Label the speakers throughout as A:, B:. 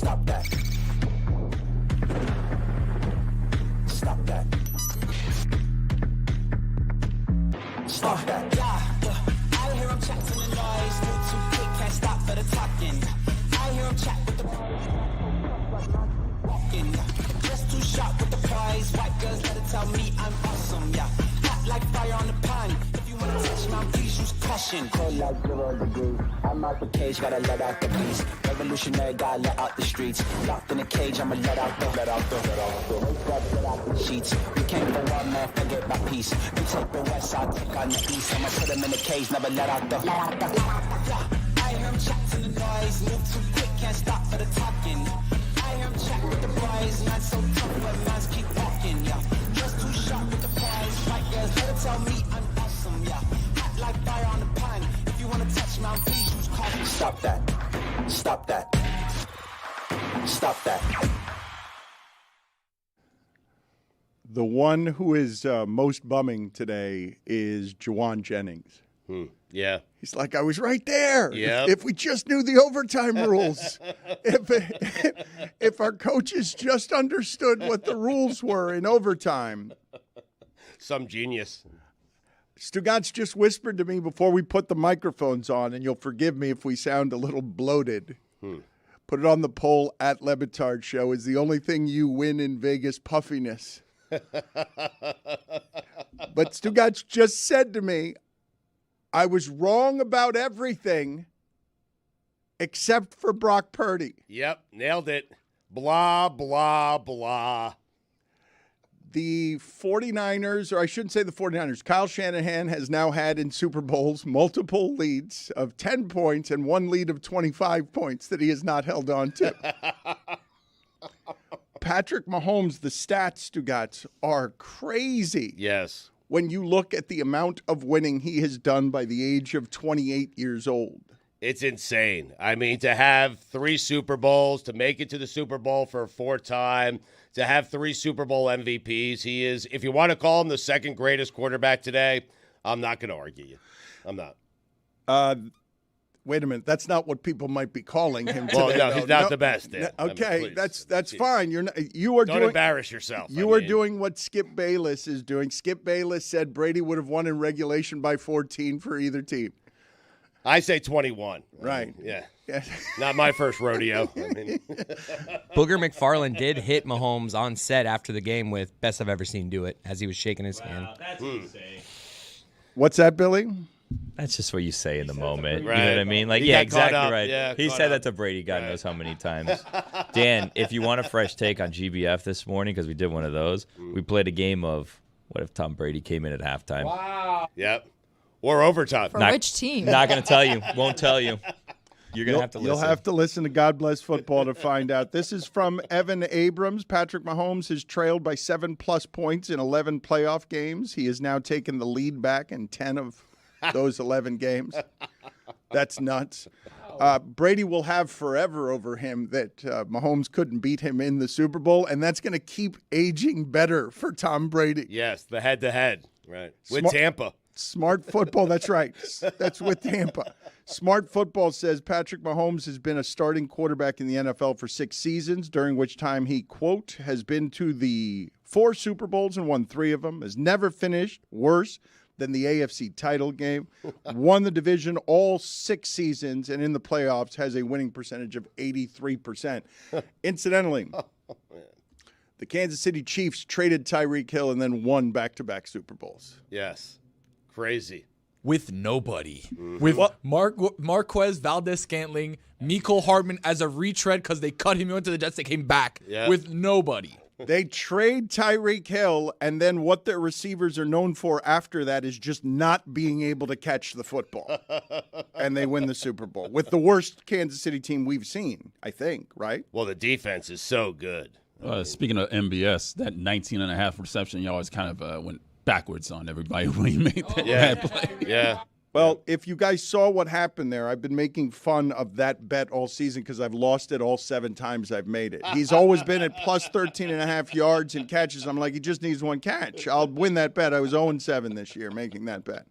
A: Stop that. Stop that. Stop that. I hear him chat to the noise. Move too quick, can't stop for the talking. I hear him chat with the walking. Just too sharp with the prize. White girls let it tell me I'm awesome, yeah. Hot like fire on the pan. If you wanna touch my please use caution. Cold like 0 degrees. I'm out the cage, gotta let out the beast. Revolutionary, gotta let out the streets. Locked in a cage, I'ma let out the sheets. We came for one man, forget my peace. We take the west side, take on the east. I'ma put him in the cage, never let out the. I hear him chat to the noise. Move too quick, can't stop for the talking. I hear him chat with the boys. Man so tough, but mans keep walking, yeah. Just too sharp with the prize. White girls, let it tell me I'm awesome, yeah. Hot like fire on the pan. If you wanna touch me, please use caution. Stop that. Stop that. Stop that.
B: The one who is most bumming today is Juwan Jennings.
C: Yeah.
B: He's like, I was right there.
C: Yep.
B: If we just knew the overtime rules, if our coaches just understood what the rules were in overtime.
C: Some genius.
B: Stugotz just whispered to me before we put the microphones on, and you'll forgive me if we sound a little bloated. Put it on the poll at Le Batard Show. Is the only thing you win in Vegas puffiness? But Stugotz just said to me, I was wrong about everything except for Brock Purdy.
C: Yep, nailed it. Blah, blah, blah.
B: The 49ers, or I shouldn't say the 49ers, Kyle Shanahan has now had in Super Bowls multiple leads of 10 points and one lead of 25 points that he has not held on to. Patrick Mahomes, the stats, Stugotz, are crazy.
C: Yes.
B: When you look at the amount of winning he has done by the age of 28 years old.
C: It's insane. I mean, to have 3 Super Bowls, to make it to the Super Bowl for a 4th time, to have 3 Super Bowl MVPs. He is, if you want to call him the second greatest quarterback today, I'm not going to argue you. I'm not.
B: Wait a minute. That's not what people might be calling him today.
C: Well, no, he's not the best. Dan.
B: Okay,
C: I mean,
B: that's fine. You are
C: Don't
B: doing,
C: embarrass yourself.
B: You are doing what Skip Bayless is doing. Skip Bayless said Brady would have won in regulation by 14 for either team.
C: I say 21.
B: Right.
C: I mean, yeah. Not my first rodeo. I mean.
D: Booger McFarland did hit Mahomes on set after the game with best I've ever seen do it as he was shaking his hand.
E: That's insane.
B: What's that, Billy?
F: That's just what you say in the moment.
C: Right.
F: You know what I mean? Like,
C: He
F: yeah,
C: got caught
F: exactly
C: up.
F: right.
C: Yeah,
F: he
C: caught
F: said
C: up.
F: that to Brady God knows how many times. Dan, if you want a fresh take on GBF this morning, because we did one of those, we played a game of what if Tom Brady came in at halftime?
E: Wow.
C: Yep. Or overtime.
G: For which team?
F: Not going to tell you. Won't tell you. You're going to have to listen.
B: You'll have to listen to God Bless Football to find out. This is from Evan Abrams. Patrick Mahomes has trailed by 7+ points in 11 playoff games. He has now taken the lead back in 10 of those 11 games. That's nuts. Brady will have forever over him that Mahomes couldn't beat him in the Super Bowl, and that's going to keep aging better for Tom Brady.
C: Yes, the head-to-head. Right. With Tampa.
B: Smart Football, that's right. That's with Tampa. Smart Football says Patrick Mahomes has been a starting quarterback in the NFL for 6 seasons, during which time he, quote, has been to the 4 Super Bowls and won 3 of them, has never finished worse than the AFC title game, won the division all 6 seasons, and in the playoffs has a winning percentage of 83%. Incidentally, the Kansas City Chiefs traded Tyreek Hill and then won back-to-back Super Bowls.
C: Yes. Crazy.
E: With nobody. With Marquez Valdez-Scantling, Mecole Hardman as a retread because they cut him into the Jets. They came back with nobody.
B: They trade Tyreek Hill, and then what their receivers are known for after that is just not being able to catch the football. And they win the Super Bowl with the worst Kansas City team we've seen, I think, right?
C: Well, the defense is so good.
H: Speaking of MBS, that 19.5 reception yards kind of went backwards on everybody when he made that play.
C: Yeah.
B: Well, if you guys saw what happened there, I've been making fun of that bet all season because I've lost it all 7 times I've made it. He's always been at plus 13.5 yards and catches. I'm like, he just needs 1 catch. I'll win that bet. I was 0-7 this year making that bet.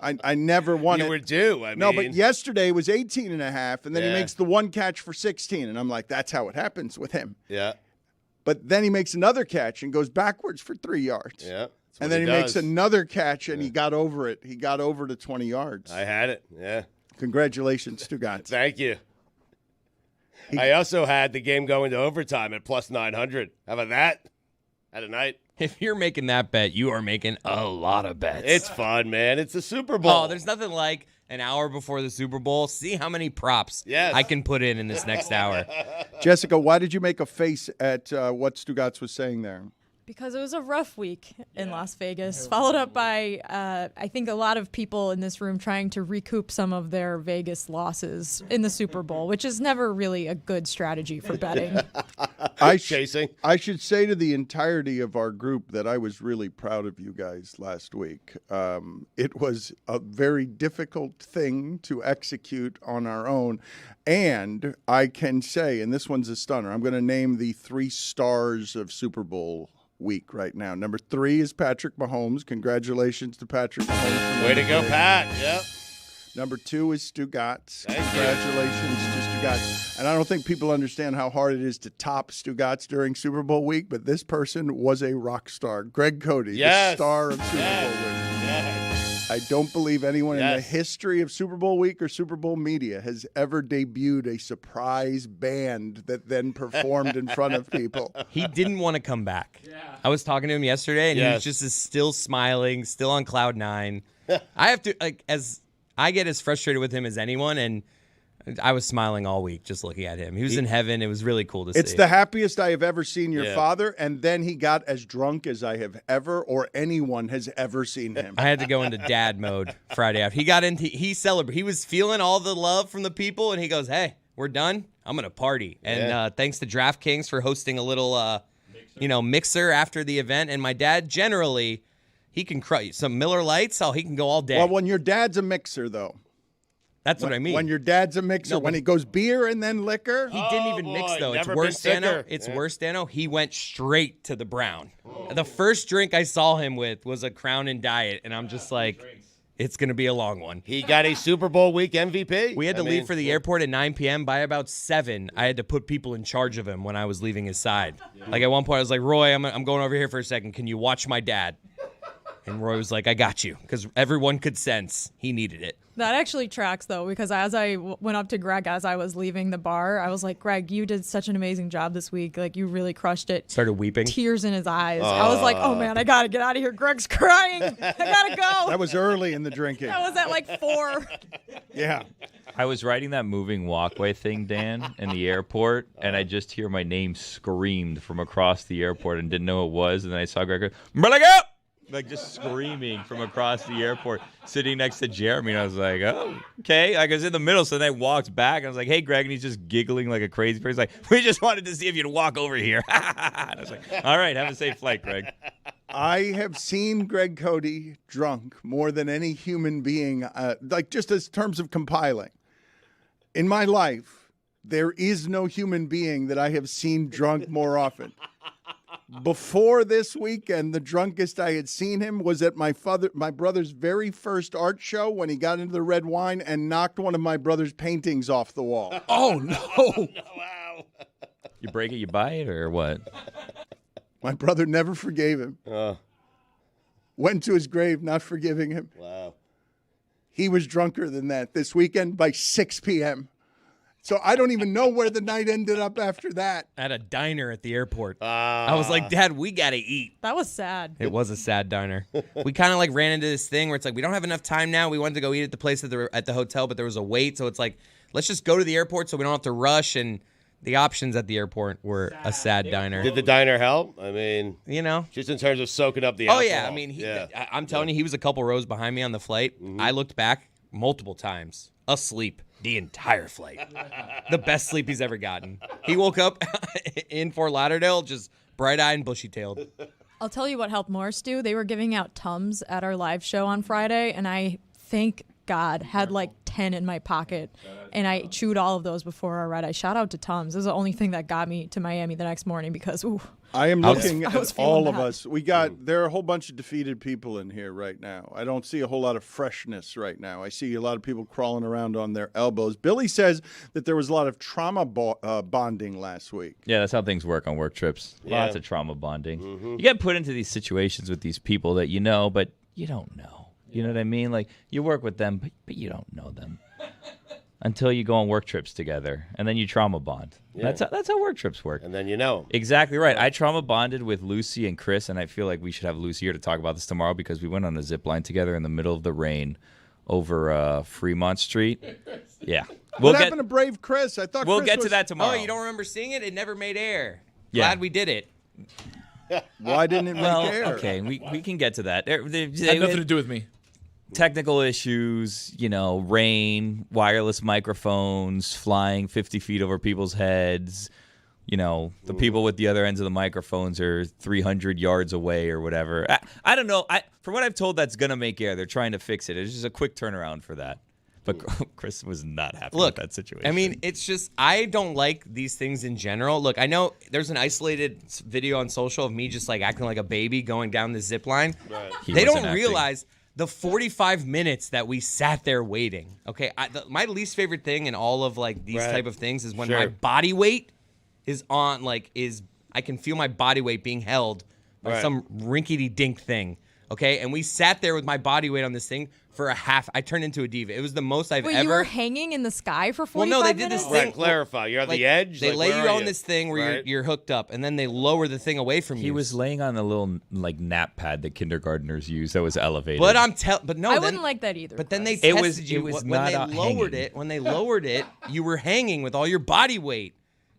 B: I never won it.
C: You were due.
B: No, but yesterday was 18.5, and then he
C: Yeah.
B: makes the one catch for 16, and I'm like, that's how it happens with him.
C: Yeah.
B: But then he makes another catch and goes backwards for 3 yards.
C: Yeah.
B: And then he makes
C: does.
B: another catch, and he got over it. He got over to 20 yards.
C: I had it. Yeah.
B: Congratulations, Stugotz.
C: Thank you. I also had the game going to overtime at plus 900. How about that? Had a night.
D: If you're making that bet, you are making a lot of bets.
C: It's fun, man. It's the Super Bowl.
D: Oh, there's nothing like an hour before the Super Bowl. See how many props I can put in this next hour.
B: Jessica, why did you make a face at what Stugotz was saying there?
G: Because it was a rough week in Las Vegas, followed up by, I think, a lot of people in this room trying to recoup some of their Vegas losses in the Super Bowl, which is never really a good strategy for betting.
B: I should say to the entirety of our group that I was really proud of you guys last week. It was a very difficult thing to execute on our own. And I can say, and this one's a stunner, I'm going to name the 3 stars of Super Bowl week right now. Number 3 is Patrick Mahomes. Congratulations to Patrick Mahomes.
C: Way to go, Pat. Yep.
B: Number 2 is Stugotz.
C: Thank you.
B: Congratulations to Stugotz. And I don't think people understand how hard it is to top Stugotz during Super Bowl week, but this person was a rock star. Greg Cody, the star of Super Bowl week.
C: Yes.
B: I don't believe anyone in the history of Super Bowl week or Super Bowl media has ever debuted a surprise band that then performed in front of people.
D: He didn't want to come back. I was talking to him yesterday, and he was just still smiling, still on cloud 9. I have to, I get as frustrated with him as anyone, and I was smiling all week just looking at him. He was in heaven. It was really cool to see.
B: It's the happiest I have ever seen your father, and then he got as drunk as I have ever or anyone has ever seen him.
D: I had to go into dad mode Friday after. He celebrated. He was feeling all the love from the people, and he goes, hey, we're done. I'm going to party. And thanks to DraftKings for hosting a little mixer after the event. And my dad, generally, he can crush some Miller Lights. He can go all day.
B: Well, when your dad's a mixer, though.
D: That's what I mean.
B: When your dad's a mixer, when he goes beer and then liquor.
D: He didn't even mix, though. It's worse, Dano. It's worse, Dano. He went straight to the brown. The first drink I saw him with was a Crown and Diet, and I'm just like, it's going to be a long one.
C: He got a Super Bowl week MVP.
D: We had to leave for the airport at 9 p.m. By about 7, I had to put people in charge of him when I was leaving his side. Like at one point, I was like, Roy, I'm going over here for a second. Can you watch my dad? And Roy was like, I got you, because everyone could sense he needed it.
G: That actually tracks, though, because as I went up to Greg as I was leaving the bar, I was like, Greg, you did such an amazing job this week. Like, you really crushed it.
D: Started weeping.
G: Tears in his eyes. I was like, oh, man, I got to get out of here. Greg's crying. I got to go.
B: That was early in the drinking.
G: That was at like 4.
B: Yeah.
F: I was riding that moving walkway thing, Dan, in the airport, and I just hear my name screamed from across the airport and didn't know who it was. And then I saw Greg go, Mulligan! Like just screaming from across the airport, sitting next to Jeremy. And I was like, oh, okay. I was in the middle, so then I walked back. And I was like, hey, Greg. And he's just giggling like a crazy person. He's like, we just wanted to see if you'd walk over here. And I was like, all right, have a safe flight, Greg.
B: I have seen Greg Cody drunk more than any human being, like just as terms of compiling. In my life, there is no human being that I have seen drunk more often. Before this weekend, the drunkest I had seen him was at my brother's very first art show when he got into the red wine and knocked one of my brother's paintings off the wall.
E: Oh, no.
C: Wow.
F: You break it, you buy it, or what?
B: My brother never forgave him. Went to his grave not forgiving him.
C: Wow.
B: He was drunker than that this weekend by 6 p.m. So I don't even know where the night ended up after that.
D: At a diner at the airport. I was like, Dad, we got to eat.
G: That was sad.
D: It was a sad diner. We kind of like ran into this thing where it's like, we don't have enough time now. We wanted to go eat at the place at the hotel, but there was a wait. So it's like, let's just go to the airport so we don't have to rush. And the options at the airport were a sad diner.
C: Did the diner help? I mean, just in terms of soaking up the alcohol.
D: Oh, yeah. I mean, I'm telling you, he was a couple rows behind me on the flight. Mm-hmm. I looked back multiple times, asleep the entire flight. The best sleep he's ever gotten. He woke up in Fort Lauderdale just bright-eyed and bushy-tailed.
G: I'll tell you what helped more, Stu. They were giving out Tums at our live show on Friday, and I, thank God, had like 10 in my pocket. and I chewed all of those before our red eye. Shout out to Tums. This is the only thing that got me to Miami the next morning because,
B: I am looking at all of
G: bad.
B: us. There are a whole bunch of defeated people in here right now. I don't see a whole lot of freshness right now. I see a lot of people crawling around on their elbows. Billy says that there was a lot of trauma bonding last week.
F: Yeah, that's how things work on work trips.
C: Yeah.
F: Lots of trauma bonding. You get put into these situations with these people that you know, but you don't know. You know what I mean? Like, you work with them, but you don't know them until you go on work trips together, and then you trauma bond.
C: Yeah.
F: That's how work trips work.
C: And then you know.
F: Exactly right. I trauma bonded with Lucy and Chris, and I feel like we should have Lucy here to talk about this tomorrow because we went on a zip line together in the middle of the rain over Fremont Street. Yeah.
B: What happened to Brave Chris? I thought
F: we'll
B: Chris
F: get
B: was...
F: to that tomorrow.
D: Oh, you don't remember seeing it? It never made air.
F: Yeah.
D: Glad we did it.
B: Why didn't it make air?
F: Okay, we can get to that.
E: Had nothing to do with me.
F: Technical issues, rain, wireless microphones, flying 50 feet over people's heads. The people with the other ends of the microphones are 300 yards away or whatever. I don't know. From what I've told, that's going to make air. They're trying to fix it. It's just a quick turnaround for that. But Chris was not happy with that situation.
D: I mean, it's just, I don't like these things in general. Look, I know there's an isolated video on social of me just like acting like a baby going down the zip line.
C: Right.
D: They don't realize the 45 minutes that we sat there waiting. Okay, my least favorite thing in all of like these type of things is when my body weight is on, I can feel my body weight being held by some rinkety-dink thing. Okay, and we sat there with my body weight on this thing for I turned into a diva. It was the most I've ever.
G: You were hanging in the sky for 45
D: Well, no, they did
G: minutes?
D: this thing.
C: Right, clarify. You're on the edge?
D: They lay
C: where
D: you
C: are
D: on this thing where you're hooked up, and then they lower the thing away from you.
F: he was laying on a little nap pad that kindergartners use that was elevated.
D: But no,
G: I wouldn't like that either.
D: But then they
F: It
D: tested
F: was-
D: you
F: it was
D: when
F: not
D: they lowered
F: hanging.
D: it. When they lowered it, you were hanging with all your body weight.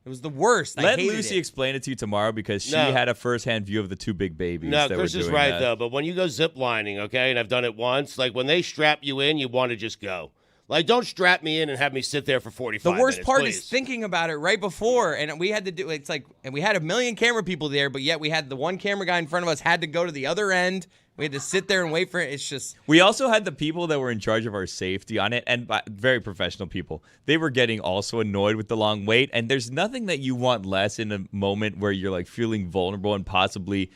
D: It was the worst. I
F: Let
D: hated
F: Lucy
D: it.
F: explain it to you tomorrow because she
C: No.
F: had a firsthand view of the two big babies.
C: No,
F: that
C: Chris
F: were
C: is
F: doing
C: right,
F: that.
C: though. But when you go zip lining, okay, and I've done it once, like when they strap you in, you want to just go. Like, don't strap me in and have me sit there for 45
D: The
C: minutes,
D: worst part
C: please.
D: is thinking about it right before, and we had to do. It's like, and we had a million camera people there, but yet we had the one camera guy in front of us had to go to the other end. We had to sit there and wait for it. It's just.
F: We also had the people that were in charge of our safety on it, and very professional people. They were getting also annoyed with the long wait, and there's nothing that you want less in a moment where you're like feeling vulnerable and possibly,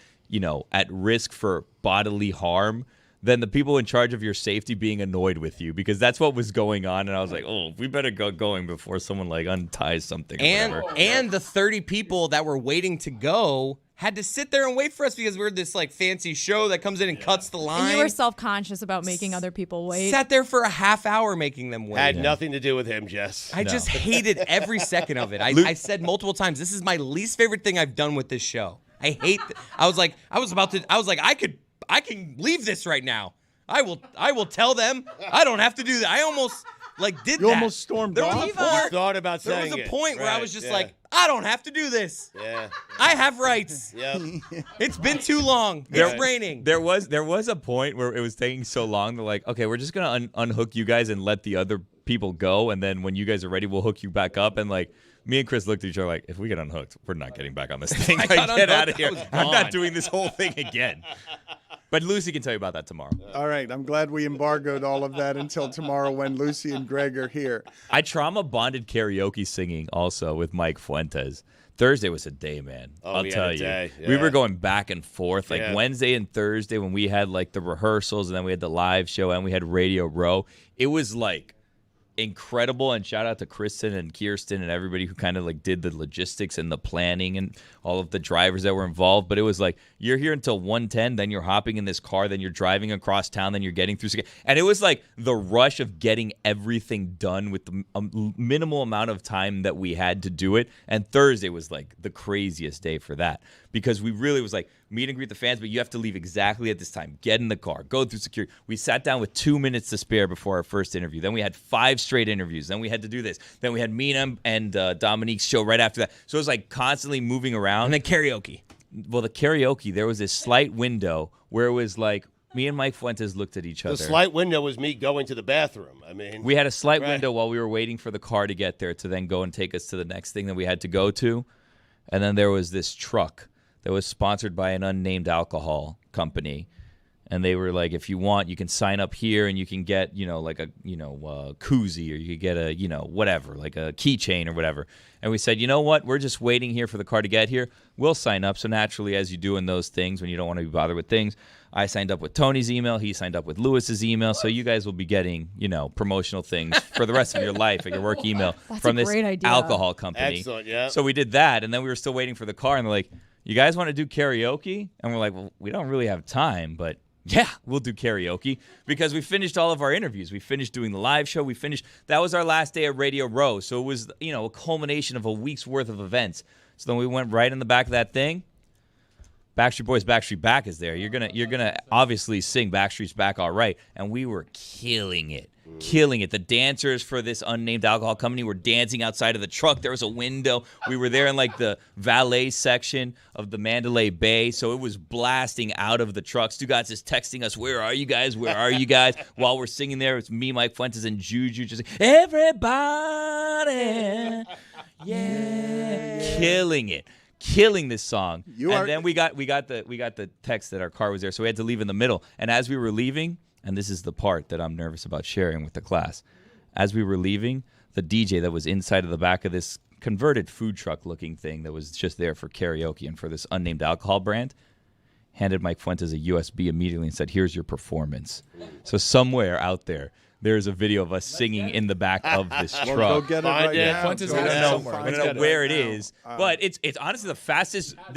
F: at risk for bodily harm than the people in charge of your safety being annoyed with you, because that's what was going on. And I was like, oh, we better go going before someone like unties something or whatever.
D: And the 30 people that were waiting to go had to sit there and wait for us because we're this like fancy show that comes in and cuts the line.
G: And you were self-conscious about making other people wait.
D: Sat there for a half hour making them wait.
C: Had nothing to do with him, Jess.
D: I just hated every second of it. I said multiple times, this is my least favorite thing I've done with this show. I hate. I was like, I can leave this right now. I will tell them. I don't have to do that. I almost did
B: You
D: that.
B: almost stormed
D: There
B: off?
D: was a part-
C: Thought about
D: There
C: saying
D: was a
C: it.
D: point where I
C: Right,
D: was just
C: yeah.
D: like, I don't have to do this.
C: Yeah.
D: I have rights.
C: Yep.
D: It's been too long. It's raining.
F: There was a point where it was taking so long. They're like, okay, we're just gonna unhook you guys and let the other people go, and then when you guys are ready, we'll hook you back up. And like, me and Chris looked at each other like, if we get unhooked, we're not getting back on this thing. Like,
D: got
F: get out
D: unhooked,
F: of here.
D: I was
F: I'm
D: gone.
F: not doing this whole thing again. But Lucy can tell you about that tomorrow.
B: All right, I'm glad we embargoed all of that until tomorrow when Lucy and Greg are here.
F: I trauma bonded karaoke singing also with Mike Fuentes. Thursday was a day, man.
C: Oh,
F: I'll
C: we had
F: tell
C: a
F: you.
C: day,
F: We
C: yeah.
F: were going back and forth. Like
C: Yeah.
F: Wednesday and Thursday when we had like the rehearsals and then we had the live show and we had Radio Row. It was like incredible, and shout out to Kristen and Kirsten and everybody who kind of like did the logistics and the planning and all of the drivers that were involved. But it was like, you're here until 1:10, then you're hopping in this car, then you're driving across town, then you're getting through. And it was like the rush of getting everything done with the minimal amount of time that we had to do it. And Thursday was like the craziest day for that, because we really was like meet and greet the fans, but you have to leave exactly at this time. Get in the car, go through security. We sat down with 2 minutes to spare before our first interview. Then we had 5 straight interviews. Then we had to do this. Then we had Mina and Dominique's show right after that. So it was like constantly moving around.
D: And then karaoke.
F: Well, the karaoke, there was this slight window where it was like me and Mike Fuentes looked at each other.
C: The slight window was me going to the bathroom. I mean,
F: We had a slight
C: Right.
F: window while we were waiting for the car to get there to then go and take us to the next thing that we had to go to. And then there was this truck that was sponsored by an unnamed alcohol company. And they were like, if you want, you can sign up here and you can get, like a, koozie, or you could get a, whatever, like a keychain or whatever. And we said, you know what? We're just waiting here for the car to get here. We'll sign up. So naturally, as you do in those things, when you don't want to be bothered with things, I signed up with Tony's email. He signed up with Lewis's email. So you guys will be getting, promotional things for the rest of your life at your work email from this alcohol company.
C: Excellent, yeah.
F: So we did that. And then we were still waiting for the car. And they're like, you guys want to do karaoke? And we're like, well, we don't really have time, but yeah, we'll do karaoke, because we finished all of our interviews. We finished doing the live show. That was our last day at Radio Row. So it was, a culmination of a week's worth of events. So then we went right in the back of that thing. Backstreet Boys' Backstreet Back is there. You're gonna obviously sing Backstreet's Back all right. And we were killing it. The dancers for this unnamed alcohol company were dancing outside of the truck. There was a window. We were there in like the valet section of the Mandalay Bay, so it was blasting out of the truck. Stugotz is texting us, "Where are you guys? Where are you guys?" While we're singing there, it's me, Mike Fuentes, and Juju just everybody, yeah, killing this song. Then we got the text that our car was there, so we had to leave in the middle. And as we were leaving, and this is the part that I'm nervous about sharing with the class, as we were leaving, the DJ that was inside of the back of this converted food truck looking thing that was just there for karaoke and for this unnamed alcohol brand handed Mike Fuentes a USB immediately and said, "Here's your performance." So somewhere out there's a video of us singing in the back of this truck.
B: Go get it right now.
E: Fuentes
F: I
E: has it somewhere.
F: don't know where it is, but it's honestly the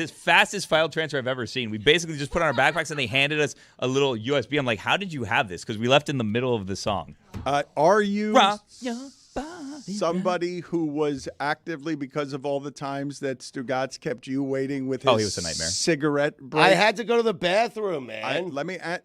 F: fastest file transfer I've ever seen. We basically just put on our backpacks and they handed us a little USB. I'm like, how did you have this? Because we left in the middle of the song.
B: Are you
F: Rock your body
B: somebody who was actively, because of all the times that Stugotz kept you waiting with his
F: he was a nightmare.
B: cigarette break?
C: I had to go to the bathroom, man.
B: Let me add.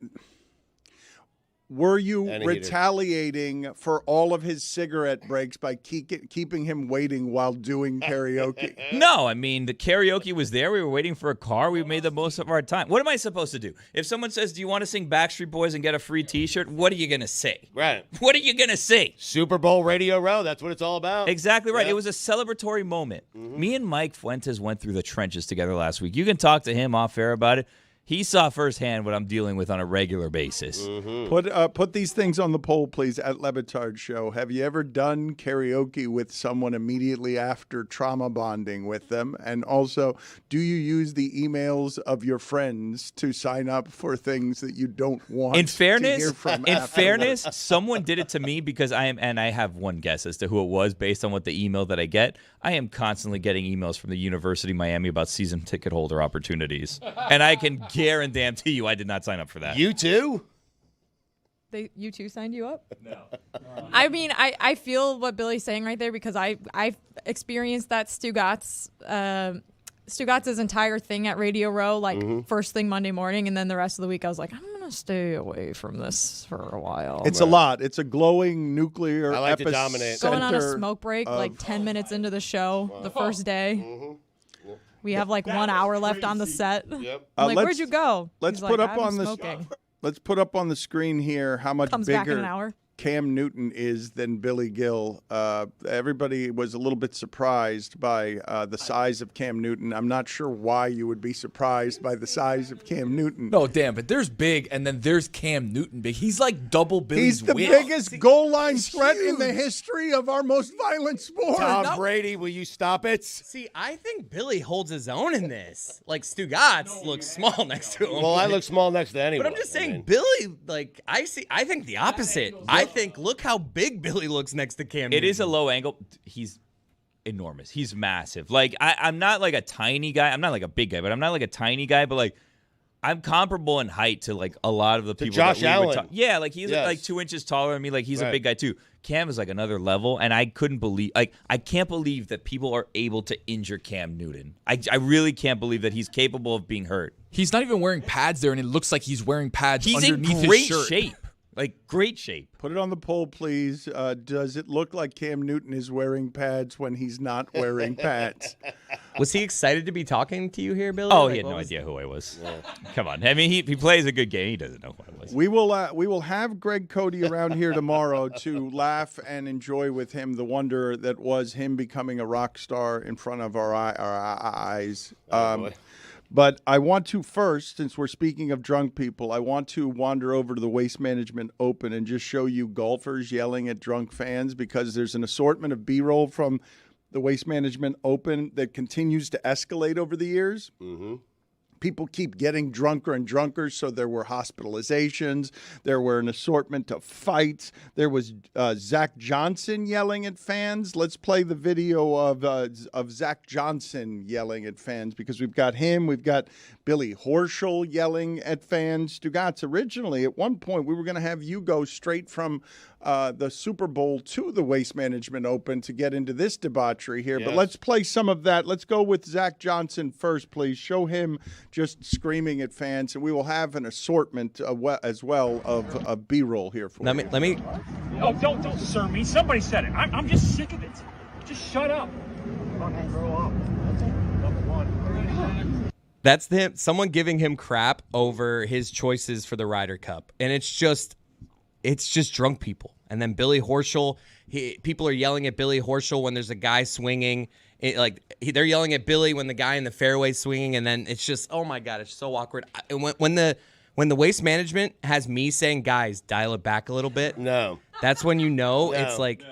B: Were you retaliating for all of his cigarette breaks by keeping him waiting while doing karaoke?
F: No, I mean, the karaoke was there. We were waiting for a car. We made the most of our time. What am I supposed to do? If someone says, "Do you want to sing Backstreet Boys and get a free T-shirt?" What are you going to say?
C: Right.
F: What are you going to say?
C: Super Bowl Radio Row, that's what it's all about.
F: Exactly right.
C: Yep.
F: It was a celebratory moment. Me and Mike Fuentes went through the trenches together last week. You can talk to him off air about it. He saw firsthand what I'm dealing with on a regular basis.
B: Put these things on the poll, please, at Le Batard Show. Have you ever done karaoke with someone immediately after trauma bonding with them? And also, do you use the emails of your friends to sign up for things that you don't want to hear from afterwards?
F: Someone did it to me because I have one guess as to who it was based on what the email that I get. I am constantly getting emails from the University of Miami about season ticket holder opportunities. And I can guarantee you I did not sign up for that.
C: You too?
G: You two signed you up? No. I mean, I feel what Billy's saying right there, because I've experienced that Stugotz's entire thing at Radio Row, like first thing Monday morning, and then the rest of the week I was like, I'm going to stay away from this for a while.
B: It's a lot. It's a glowing nuclear
C: I like to
B: epicenter.
C: dominate.
G: Going on a smoke break like 10 minutes into the show the first day. We have like 1 hour left on the set.
C: Yep.
G: I'm like, where'd you go?
B: Let's
G: He's
B: put
G: like,
B: up on this.
G: smoking.
B: Let's put up on the screen here how much
G: Comes back in an
B: bigger
G: hour.
B: Cam Newton is than Billy Gill. Everybody was a little bit surprised by the size of Cam Newton. I'm not sure why you would be surprised by the size of Cam Newton.
E: No, damn, but there's big, and then there's Cam Newton big. He's like double Billy's
B: He's the
E: width.
B: biggest goal line threat in the history of our most violent sport.
C: Tom Brady, will you stop it?
D: See, I think Billy holds his own in this. Like, Stugotz looks small next to him.
C: Well, I look small next to anyone.
D: But I'm just saying, Billy, like, I think the opposite. I think, look how big Billy looks next to Cam Newton.
F: It is a low angle. He's enormous. He's massive. Like, I'm not like a tiny guy. I'm not like a big guy, but I'm not like a tiny guy. But, like, I'm comparable in height to, like, a lot of the people
C: Josh
F: that we would
C: Allen.
F: Yeah, like, he's like 2 inches taller than me. Like, he's a big guy, too. Cam is, like, another level, and I can't believe that people are able to injure Cam Newton. I really can't believe that he's capable of being hurt.
E: He's not even wearing pads there, and it looks like he's wearing pads underneath
F: in great
E: his shirt.
F: shape. Like, great shape.
B: Put it on the poll, please. Does it look like Cam Newton is wearing pads when he's not wearing pads?
D: Was he excited to be talking to you here, Billy?
F: Oh,
D: Like,
F: he had
D: what
F: no
D: was-
F: idea who I was. Come on. I mean, he plays a good game. He doesn't know who I was.
B: We will have Greg Cody around here tomorrow to laugh and enjoy with him the wonder that was him becoming a rock star in front of our eyes. But I want to first, since we're speaking of drunk people, I want to wander over to the Waste Management Open and just show you golfers yelling at drunk fans, because there's an assortment of B-roll from the Waste Management Open that continues to escalate over the years. Mm-hmm. People keep getting drunker and drunker, so there were hospitalizations. There were an assortment of fights. There was Zach Johnson yelling at fans. Let's play the video of Zach Johnson yelling at fans, because we've got him. We've got Billy Horschel yelling at fans. Stugotz, originally, at one point, we were going to have you go straight from the Super Bowl to the Waste Management Open to get into this debauchery here. Yes. But let's play some of that. Let's go with Zach Johnson first, please. Show him just screaming at fans, and we will have an assortment as well of B-roll here for you.
I: Let me. Oh, don't sir me. Somebody said it. I'm just sick of it. Just shut up. Fucking grow up. Number one.
D: That's him. Someone giving him crap over his choices for the Ryder Cup, and it's just drunk people. And then Billy Horschel, people are yelling at Billy Horschel when there's a guy swinging. They're yelling at Billy when the guy in the fairway swinging, and then it's just, oh my God, it's so awkward. When the Waste Management has me saying, guys, dial it back a little bit.
C: No.
D: That's when you know it's like.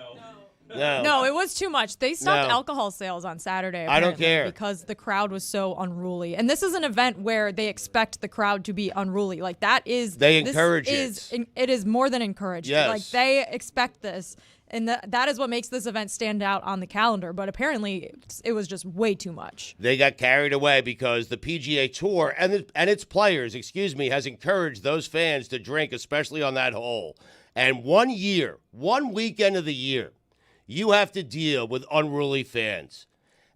G: No, it was too much. They stopped alcohol sales on Saturday.
C: I don't care.
G: Because the crowd was so unruly. And this is an event where they expect the crowd to be unruly. Like, that is...
C: They encourage it.
G: It is more than encouraged.
C: Yes.
G: Like, they expect this. And that is what makes this event stand out on the calendar. But apparently, it was just way too much.
C: They got carried away because the PGA Tour and its players, has encouraged those fans to drink, especially on that hole. And one weekend of the year, you have to deal with unruly fans.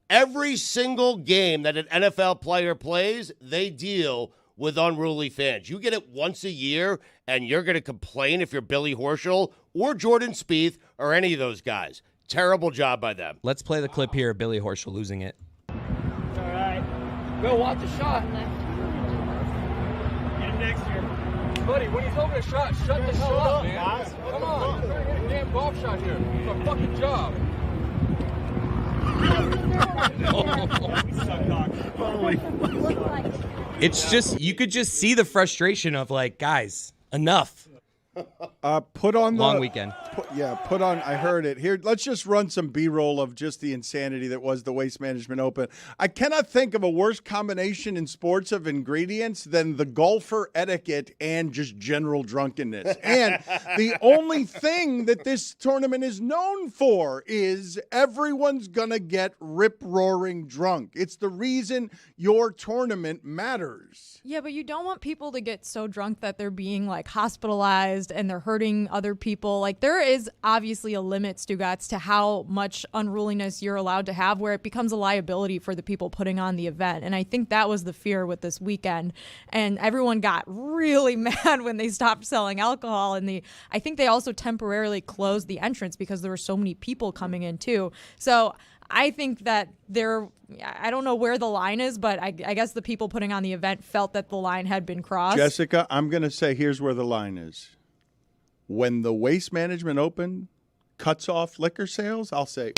C: Every single game that an NFL player plays, they deal with unruly fans. You get it once a year, and you're going to complain if you're Billy Horschel or Jordan Spieth or any of those guys. Terrible job by them.
D: Let's play the clip here of Billy Horschel losing it.
I: All right. Go watch the shot. Get him next year. Buddy, when he's holding a shot, shut the hell up, man. Guys. Come on, you're trying to hit a damn golf shot here. It's a fucking job.
D: It's just, you could just see the frustration of, like, guys, enough.
B: Put on the
D: long weekend.
B: Put on. I heard it here. Let's just run some B-roll of just the insanity that was the Waste Management Open. I cannot think of a worse combination in sports of ingredients than the golfer etiquette and just general drunkenness. And the only thing that this tournament is known for is everyone's gonna get rip-roaring drunk. It's the reason your tournament matters.
G: Yeah, but you don't want people to get so drunk that they're being like hospitalized and they're hurting other people. Like, there is obviously a limit, Stugotz, to how much unruliness you're allowed to have, where it becomes a liability for the people putting on the event. And I think that was the fear with this weekend. And everyone got really mad when they stopped selling alcohol. And I think they also temporarily closed the entrance because there were so many people coming in too. So I think that I don't know where the line is, but I guess the people putting on the event felt that the line had been crossed.
B: Jessica, I'm going to say here's where the line is. When the Waste Management Open cuts off liquor sales, I'll say,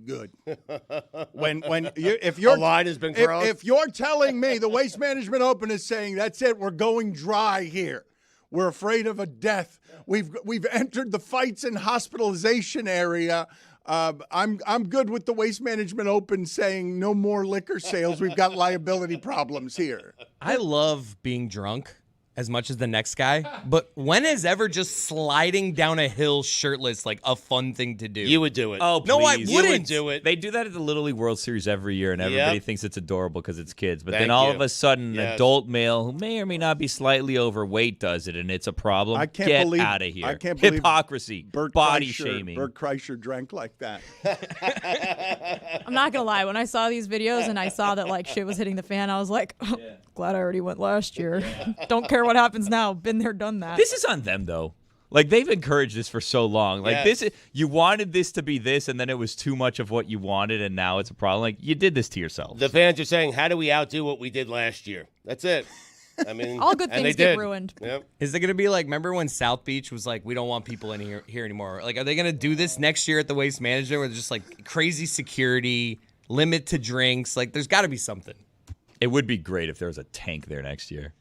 B: good. If your
C: line has been crossed,
B: if you're telling me the Waste Management Open is saying that's it, we're going dry here. We're afraid of a death. We've entered the fights and hospitalization area. I'm good with the Waste Management Open saying no more liquor sales. We've got liability problems here.
D: I love being drunk as much as the next guy, but when is ever just sliding down a hill shirtless like a fun thing to do?
C: You would do it.
F: Oh, please.
D: No, I
C: You
D: wouldn't
C: would do it.
F: They do that at the Little League World Series every year, and everybody thinks it's adorable because it's kids. But
C: Thank
F: then all
C: you.
F: of a sudden, an adult male who may or may not be slightly overweight does it, and it's a problem.
B: I can't
F: Get
B: believe
F: out of here.
B: I can't believe
F: hypocrisy, body shaming.
B: Bert Kreischer drank like that.
G: I'm not gonna lie. When I saw these videos and I saw that like shit was hitting the fan, I was like, glad I already went last year. Don't care what happens now. Been there, done that.
F: This is on them, though. Like, they've encouraged this for so long. Like, you wanted this to be this, and then it was too much of what you wanted, and now it's a problem. Like, you did this to yourself.
C: The fans are saying, how do we outdo what we did last year? That's it. I mean,
G: all good things get ruined.
C: Yep.
D: Is it going to be like, remember when South Beach was like, we don't want people in here anymore? Like, are they going to do this next year at the Waste Management where there's just like crazy security, limit to drinks? Like, there's got to be something.
F: It would be great if there was a tank there next year.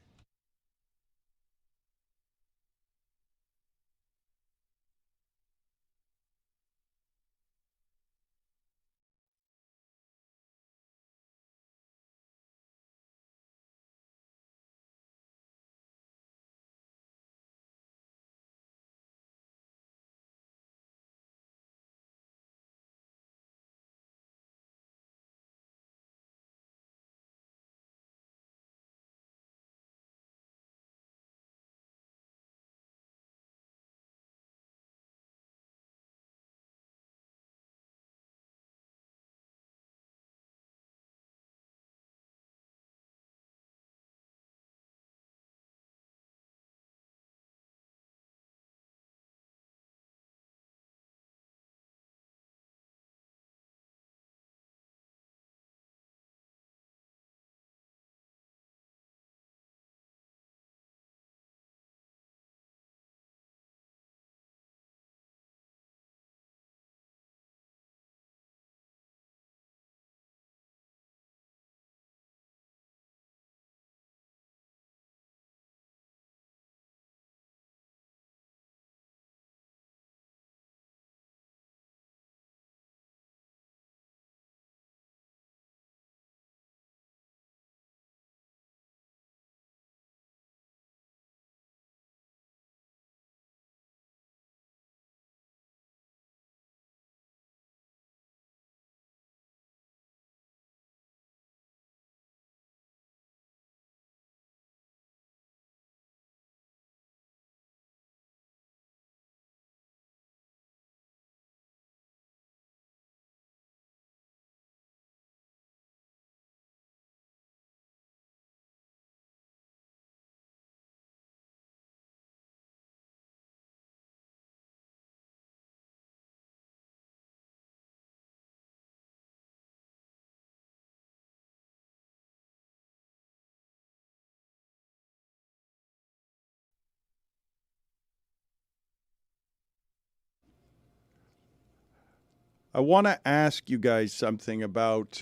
B: I want to ask you guys something about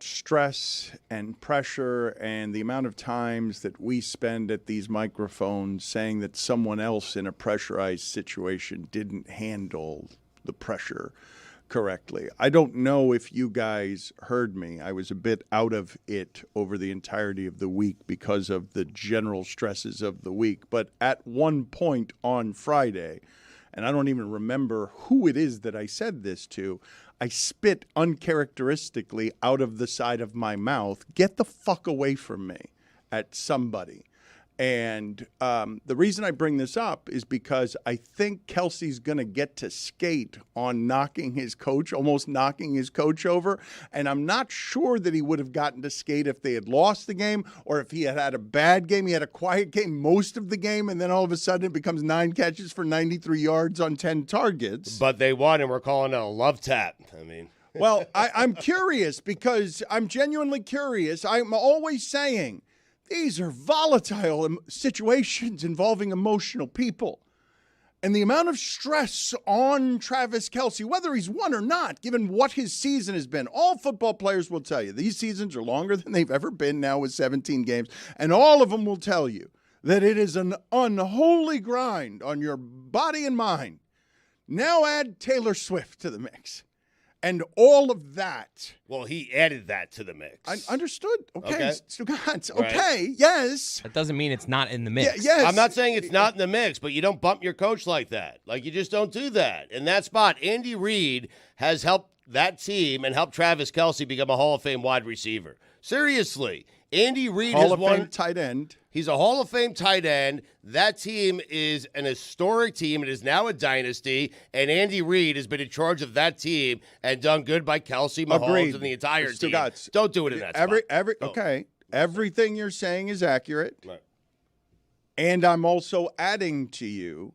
B: stress and pressure and the amount of times that we spend at these microphones saying that someone else in a pressurized situation didn't handle the pressure correctly. I don't know if you guys heard me. I was a bit out of it over the entirety of the week because of the general stresses of the week. But at one point on Friday, and I don't even remember who it is that I said this to, I spit uncharacteristically out of the side of my mouth, "Get the fuck away from me," at somebody. And the reason I bring this up is because I think Kelce's going to get to skate on almost knocking his coach over. And I'm not sure that he would have gotten to skate if they had lost the game or if he had had a bad game. He had a quiet game most of the game, and then all of a sudden it becomes 9 catches for 93 yards on 10 targets.
C: But they won, and we're calling it a love tap. I mean...
B: Well, I'm curious because I'm genuinely curious. I'm always saying, these are volatile situations involving emotional people. And the amount of stress on Travis Kelce, whether he's won or not, given what his season has been, all football players will tell you, these seasons are longer than they've ever been now with 17 games. And all of them will tell you that it is an unholy grind on your body and mind. Now add Taylor Swift to the mix. And all of that.
C: Well, he added that to the mix.
B: I understood. Okay. Stugotz.
C: Right.
B: Okay. Yes.
D: That doesn't mean it's not in the mix.
B: Yes.
C: I'm not saying it's not in the mix, but you don't bump your coach like that. Like, you just don't do that. In that spot, Andy Reid has helped that team and helped Travis Kelce become a Hall of Fame wide receiver. Seriously. Andy Reid has won.
B: Hall of Fame tight end.
C: He's a Hall of Fame tight end. That team is an historic team. It is now a dynasty, and Andy Reid has been in charge of that team and done good by Kelce, Mahomes,
B: Agreed.
C: and the entire team.
B: Stugotz.
C: Don't do it in that spot.
B: Okay. Everything you're saying is accurate.
C: Right.
B: And I'm also adding to you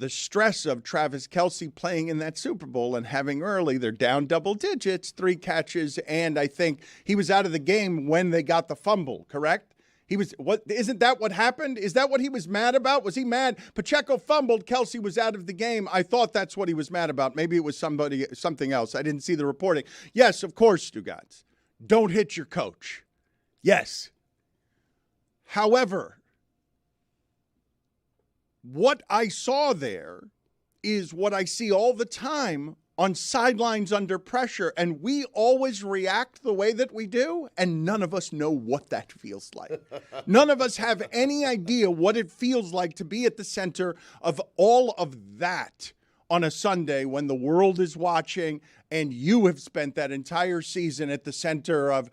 B: the stress of Travis Kelce playing in that Super Bowl and having they're down double digits, 3 catches, and I think he was out of the game when they got the fumble, correct? Isn't that what happened? Is that what he was mad about? Was he mad? Pacheco fumbled, Kelce was out of the game. I thought that's what he was mad about. Maybe it was something else. I didn't see the reporting. Yes, of course, Stugotz. Don't hit your coach. Yes. However, what I saw there is what I see all the time on sidelines under pressure, and we always react the way that we do, and none of us know what that feels like. None of us have any idea what it feels like to be at the center of all of that on a Sunday when the world is watching and you have spent that entire season at the center of,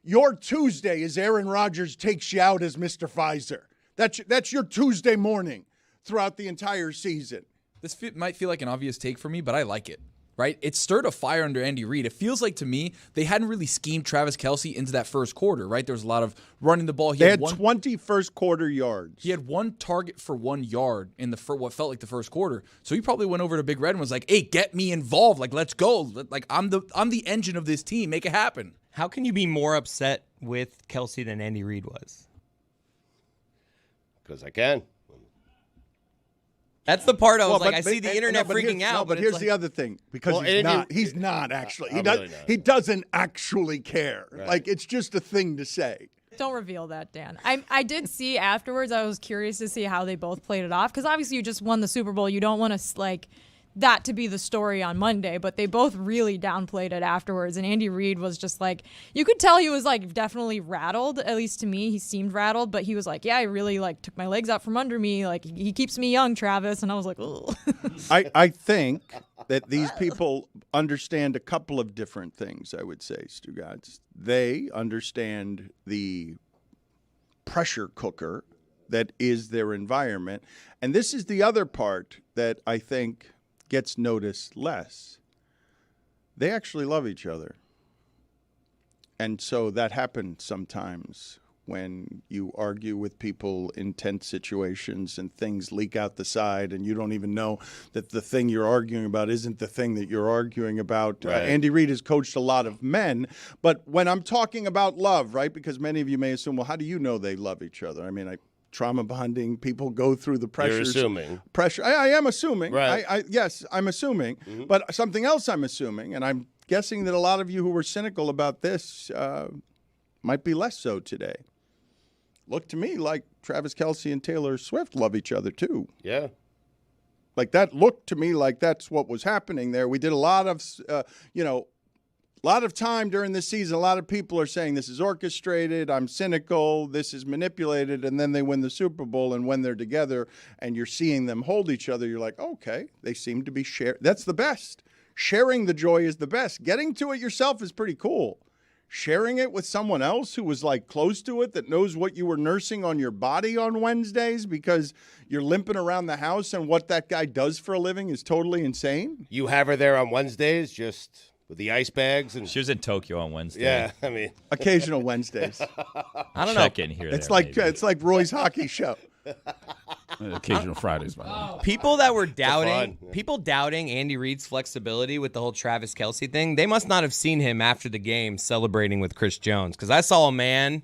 B: your Tuesday is Aaron Rodgers takes you out as Mr. Pfizer. That's your Tuesday morning throughout the entire season.
E: This might feel like an obvious take for me, but I like it, right? It stirred a fire under Andy Reid. It feels like to me they hadn't really schemed Travis Kelce into that first quarter, right? There was a lot of running the ball.
B: They had 20 first quarter yards.
E: He had one target for 1 yard in what felt like the first quarter. So he probably went over to Big Red and was like, "Hey, get me involved. Like, let's go. Like, I'm the engine of this team. Make it happen."
D: How can you be more upset with Kelce than Andy Reid was?
C: Because I can.
D: That's the part I was I see the internet freaking out.
B: No, but here's the other thing. Because he's not actually. He doesn't actually care. Right. Like, it's just a thing to say.
G: Don't reveal that, Dan. I did see afterwards. I was curious to see how they both played it off. Because obviously you just won the Super Bowl. You don't want to, that to be the story on Monday, but they both really downplayed it afterwards. And Andy Reid was just you could tell he was definitely rattled. At least to me, he seemed rattled, but he was like, "Yeah, I really took my legs out from under me. Like, he keeps me young, Travis." And I was like, "Oh."
B: I think that these people understand a couple of different things. I would say, Stugotz. They understand the pressure cooker that is their environment, and this is the other part that I think gets noticed less. They actually love each other. And so that happens sometimes when you argue with people in tense situations and things leak out the side and you don't even know that the thing you're arguing about isn't the thing that you're arguing about. Right. Andy Reid has coached a lot of men, but when I'm talking about love, right, because many of you may assume, well, how do you know they love each other? I mean, trauma bonding, people go through the pressures.
C: You're assuming.
B: Pressure. I am assuming.
C: Right.
B: Yes, I'm assuming. Mm-hmm. But something else I'm assuming, and I'm guessing that a lot of you who were cynical about this might be less so today. Looked to me like Travis Kelce and Taylor Swift love each other too.
C: Yeah.
B: Like, that looked to me like that's what was happening there. We did a lot of, a lot of time during this season, a lot of people are saying this is orchestrated, I'm cynical, this is manipulated, and then they win the Super Bowl, and when they're together and you're seeing them hold each other, you're like, okay, they seem to be sharing. That's the best. Sharing the joy is the best. Getting to it yourself is pretty cool. Sharing it with someone else who was close to it, that knows what you were nursing on your body on Wednesdays because you're limping around the house and what that guy does for a living is totally insane.
C: You have her there on Wednesdays just with the ice bags, and
F: she was in Tokyo on Wednesday.
C: Yeah, I mean,
B: occasional Wednesdays.
F: I don't know. Check in here.
B: It's like Roy's hockey show.
H: Occasional Fridays, by the way.
D: People that were doubting Andy Reid's flexibility with the whole Travis Kelce thing, they must not have seen him after the game celebrating with Chris Jones, because I saw a man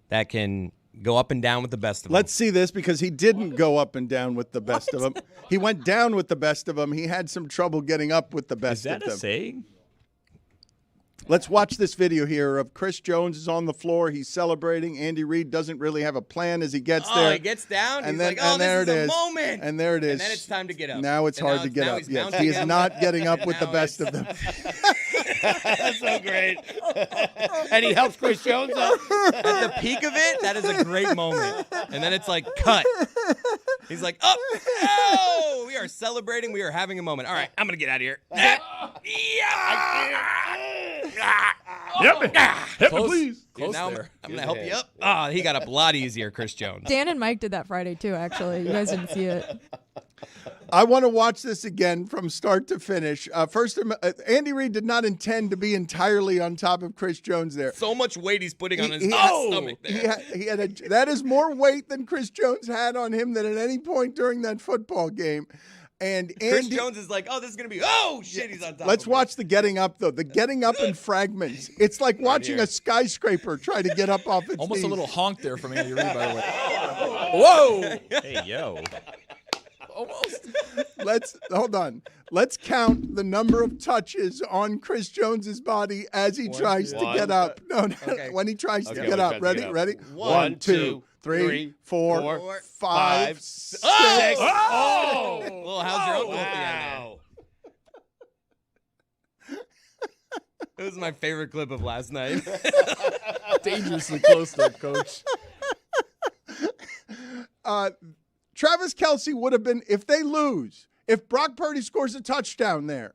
D: that can go up and down with the best of them.
B: Let's see this, because he didn't go up and down with the best of them. He went down with the best of them. He had some trouble getting up with the best of them.
F: Is that a saying?
B: Let's watch this video here of Chris Jones is on the floor. He's celebrating. Andy Reid doesn't really have a plan as he gets there.
D: Oh, he gets down. He's like, oh, this is a moment.
B: And there it is.
D: And then it's time to get up.
B: Now it's hard to get up. Yes, he is not getting up with the best of them.
C: That's so great. And he helps Chris Jones up.
D: At the peak of it, that is a great moment. And then it's like, cut. He's like, up. Oh, we are celebrating. We are having a moment. All right, I'm going to get out of here.
H: Help me, please.
E: Close
D: now
E: there.
D: I'm going to help you up. Oh, he got up a lot easier, Chris Jones.
G: Dan and Mike did that Friday too, actually. You guys didn't see it.
B: I want to watch this again from start to finish. First, Andy Reid did not intend to be entirely on top of Chris Jones there.
D: So much weight he's putting on his stomach there.
B: That is more weight than Chris Jones had on him than at any point during that football game. And
D: Chris Jones is like, oh, this is going to be, oh, shit, he's on top
B: Let's
D: of
B: watch the getting up, though. The getting up in fragments. It's like watching a skyscraper try to get up off its
E: Almost
B: knees.
E: a little honk there from Andy Reid, by the way. Whoa!
F: Hey, yo.
E: Almost.
B: Let's hold on. Let's count the number of touches on Chris Jones's body as he tries to get up. No,
D: Okay.
B: when he tries to
C: Okay,
B: get
C: when he
B: up.
C: tries to
B: Ready?
C: get up.
B: Ready?
C: 1, 2,
B: 3, 4, 5,
C: 5,
B: 6.
C: Oh!
D: Well, how's your uncle at the end there?
C: Wow.
D: It was my favorite clip of last night.
E: Dangerously close there, Coach.
B: Travis Kelce would have been, if they lose, if Brock Purdy scores a touchdown there,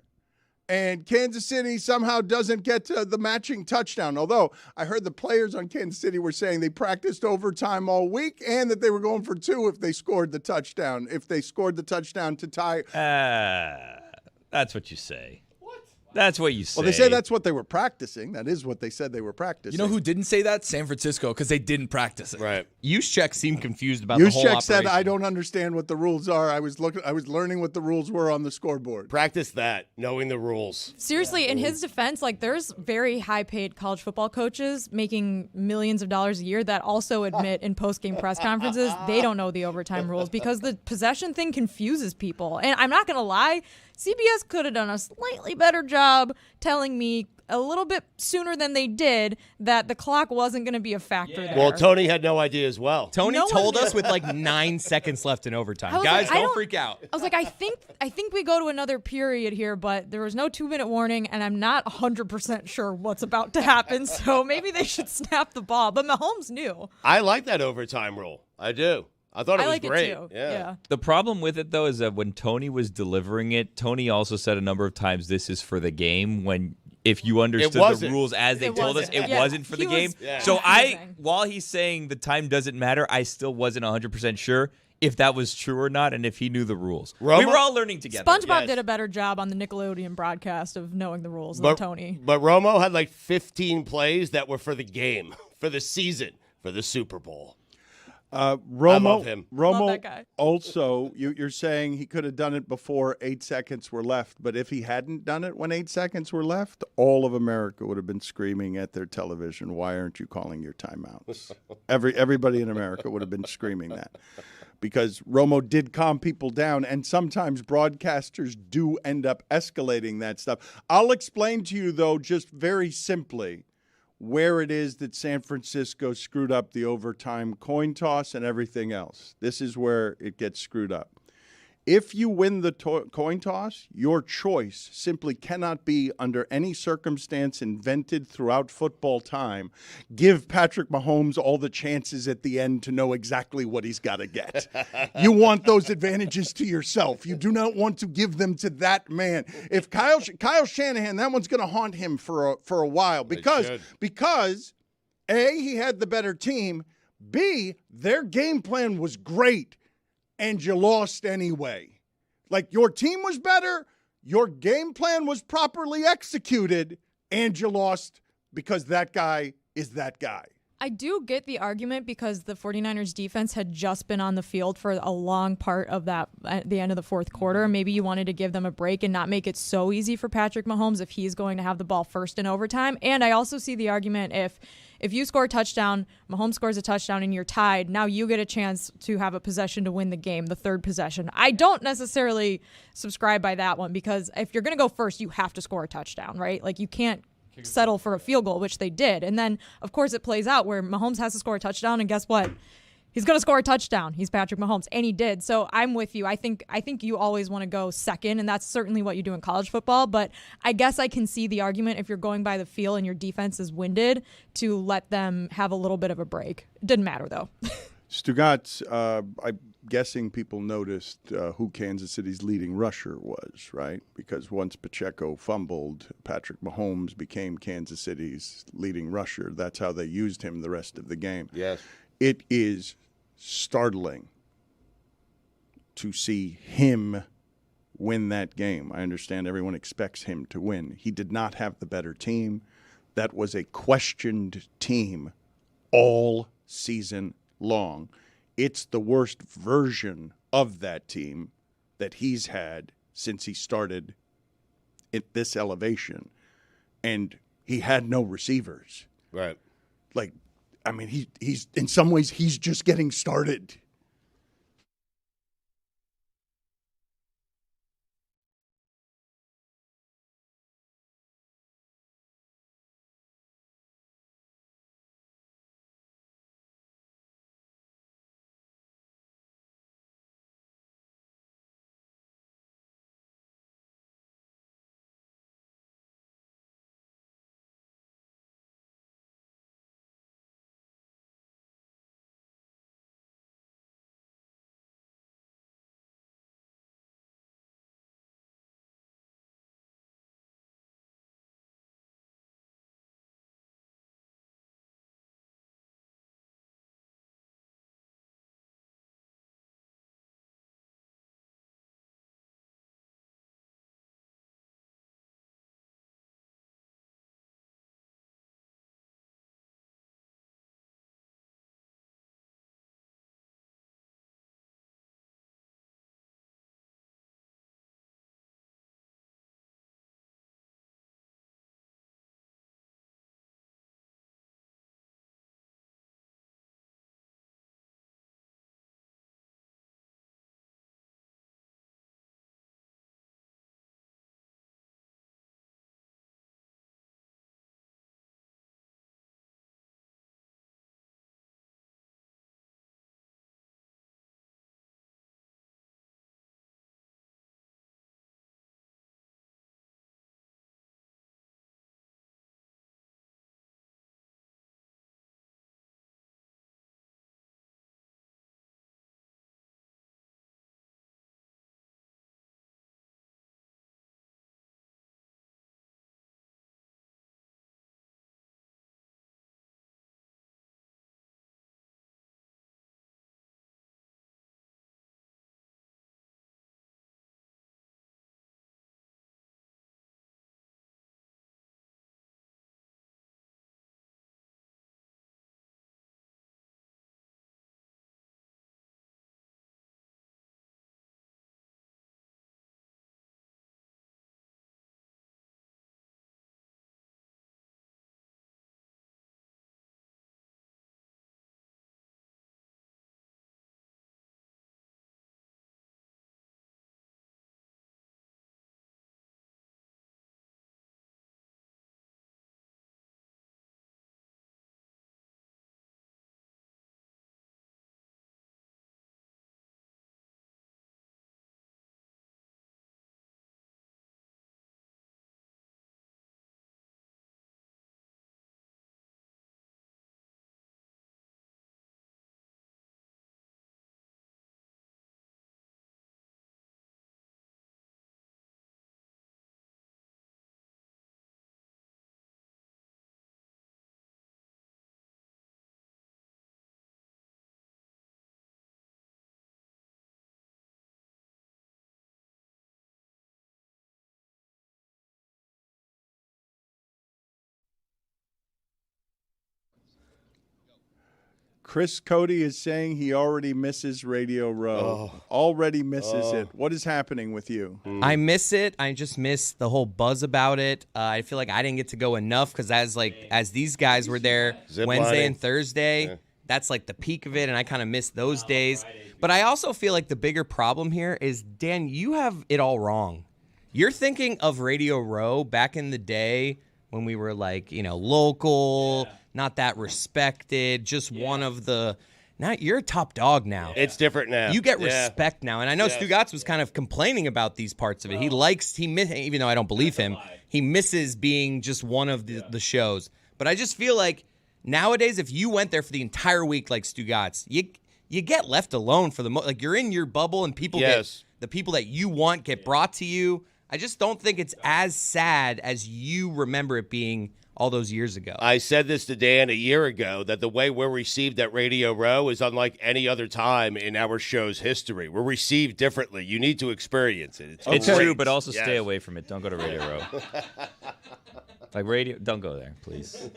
B: and Kansas City somehow doesn't get to the matching touchdown, although I heard the players on Kansas City were saying they practiced overtime all week and that they were going for 2 if they scored the touchdown. If they scored the touchdown to tie.
F: That's what you say. That's what you say.
B: Well, they say that's what they were practicing. That is what they said they were practicing.
E: You know who didn't say that? San Francisco, because they didn't practice it.
C: Right.
D: Juszczyk seemed confused about the whole
B: Juszczyk
D: operation.
B: said, "I don't understand what the rules are. I was learning what the rules were on the scoreboard."
C: Practice that, knowing the rules.
G: Seriously, in his defense, like there's very high-paid college football coaches making millions of dollars a year that also admit in post-game press conferences they don't know the overtime rules because the possession thing confuses people. And I'm not going to lie, CBS could have done a slightly better job telling me a little bit sooner than they did that the clock wasn't going to be a factor there.
C: Well, Tony had no idea as well.
D: Tony
G: No one
D: told
G: did.
D: us with like 9 seconds left in overtime.
G: I was
D: Guys,
G: like, I
D: don't freak out.
G: I was like, I think we go to another period here, but there was no 2-minute warning, and I'm not 100% sure what's about to happen. So maybe they should snap the ball. But Mahomes knew.
C: I like that overtime rule. I do. I thought it
G: I
C: was
G: like
C: great.
G: it too.
C: Yeah.
F: The problem with it, though, is that when Tony was delivering it, Tony also said a number of times, this is for the game, when if you understood the
C: wasn't.
F: rules as they
G: It
F: told us,
G: wasn't.
F: it
G: Yeah.
F: wasn't for the
G: He
F: game.
G: was
F: So
G: confusing.
F: while he's saying the time doesn't matter, I still wasn't 100% sure if that was true or not and if he knew the rules.
C: Romo?
F: We were all learning together.
G: SpongeBob
C: Yes.
G: did a better job on the Nickelodeon broadcast of knowing the rules than Tony.
C: But Romo had like 15 plays that were for the game, for the season, for the Super Bowl.
B: Romo,
C: love him.
B: Romo
G: Love that guy.
B: also, you're saying he could have done it before 8 seconds were left, but if he hadn't done it when 8 seconds were left, all of America would have been screaming at their television, "Why aren't you calling your timeouts?" Everybody in America would have been screaming that. Because Romo did calm people down, and sometimes broadcasters do end up escalating that stuff. I'll explain to you, though, just very simply, where it is that San Francisco screwed up the overtime coin toss and everything else. This is where it gets screwed up. If you win the coin toss, your choice simply cannot be, under any circumstance invented throughout football time, give Patrick Mahomes all the chances at the end to know exactly what he's got to get. You want those advantages to yourself. You do not want to give them to that man. If Kyle Shanahan, that one's going to haunt him for a while because A, he had the better team, B, their game plan was great. And you lost anyway. Like, your team was better, your game plan was properly executed, and you lost because that guy is that guy.
G: I do get the argument because the 49ers defense had just been on the field for a long part of that at the end of the fourth quarter. Maybe you wanted to give them a break and not make it so easy for Patrick Mahomes if he's going to have the ball first in overtime. And I also see the argument if you score a touchdown, Mahomes scores a touchdown and you're tied, now you get a chance to have a possession to win the game, the third possession. I don't necessarily subscribe by that one because if you're going to go first, you have to score a touchdown, right? Like, you can't settle for a field goal, which they did. And then, of course, it plays out where Mahomes has to score a touchdown, and guess what? He's going to score a touchdown. He's Patrick Mahomes, and he did. So I'm with you. I think you always want to go second, and that's certainly what you do in college football. But I guess I can see the argument if you're going by the feel and your defense is winded to let them have a little bit of a break. It didn't matter, though.
B: Stugotz, I'm guessing people noticed who Kansas City's leading rusher was, right? Because once Pacheco fumbled, Patrick Mahomes became Kansas City's leading rusher. That's how they used him the rest of the game.
C: Yes.
B: It is startling to see him win that game. I understand everyone expects him to win. He did not have the better team. That was a questioned team all season long. It's the worst version of that team that he's had since he started at this elevation. And he had no receivers.
C: Right.
B: Like, I mean, he's in some ways, he's just getting started. Chris Cody is saying he already misses Radio Row. Already misses it. What is happening with you?
D: I miss it. I just miss the whole buzz about it. I feel like I didn't get to go enough because as these guys were there Wednesday and Thursday, that's like the peak of it, and I kind of missed those days. But I also feel like the bigger problem here is, Dan, you have it all wrong. You're thinking of Radio Row back in the day when we were like, local, not that respected, just one of the. Now you're a top dog now.
C: It's different now.
D: You get respect now, and I know Stugotz was kind of complaining about these parts of it. Even though I don't believe him, he misses being just one of the shows. But I just feel like nowadays, if you went there for the entire week like Stugotz, you get left alone for the like you're in your bubble, and people the people that you want get brought to you. I just don't think it's as sad as you remember it being all those years ago.
C: I said this to Dan a year ago, that the way we're received at Radio Row is unlike any other time in our show's history. We're received differently. You need to experience it.
F: It's true, but also stay away from it. Don't go to Radio Row. Don't go there, please.